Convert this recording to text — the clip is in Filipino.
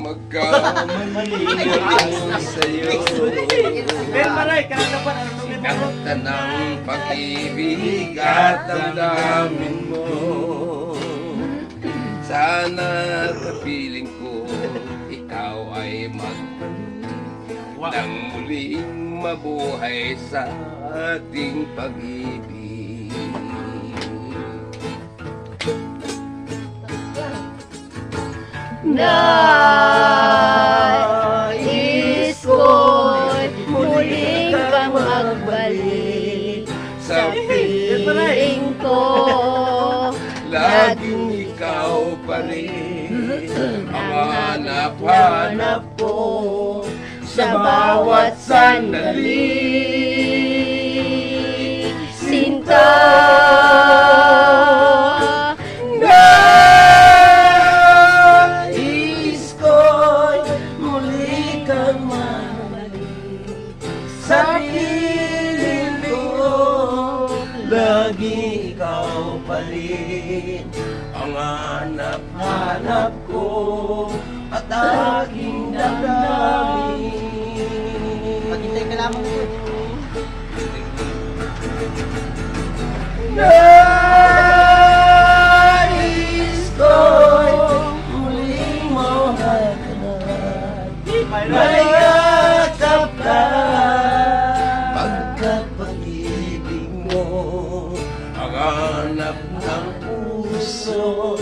magkamali sa'yo. Sinakta ng pag-ibig at damdamin mo. Sana kapiling ko ikaw ay nang muling mabuhay sa ating pag-ibig. Nais ko'y muling kang magbalik sa piling ko. Laging ikaw pa rin ang hanap-hanap ko sa bawat sandali. Sinta, nais ko'y muli kang mabalik sa piling ko. Lagi ikaw pa rin ang hanap-hanap ko at aking damdamin. Maghintay ka lamang po. Nais ko'y muling mahalaganan, mayakap ka pagkat pag-ibig mo ang hanap ng puso.